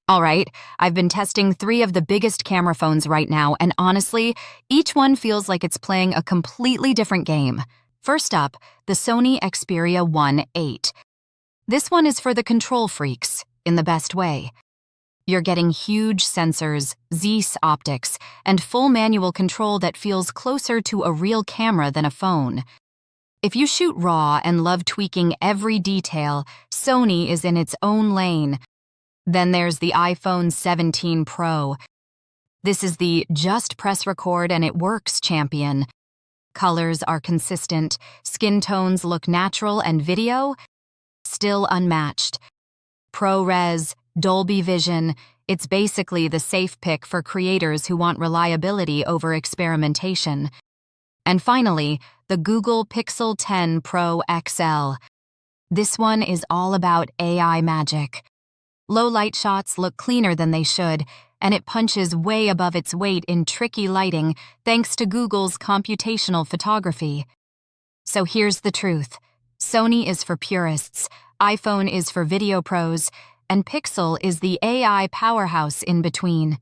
All right, I've been testing three of the biggest camera phones right now, and honestly, each one feels like it's playing a completely different game. First up, the Sony Xperia VIII. This one is for the control freaks, in the best way. You're getting huge sensors, Zeiss optics, and full manual control that feels closer to a real camera than a phone. If you shoot RAW and love tweaking every detail, Sony is in its own lane. Then there's the iPhone 17 Pro. This is the just press record and it works champion. Colors are consistent, skin tones look natural, and video? Still unmatched. ProRes, Dolby Vision, it's basically the safe pick for creators who want reliability over experimentation. And finally, the Google Pixel 10 Pro XL. This one is all about AI magic. Low light shots look cleaner than they should, and it punches way above its weight in tricky lighting thanks to Google's computational photography. So here's the truth. Sony is for purists, iPhone is for video pros, and Pixel is the AI powerhouse in between.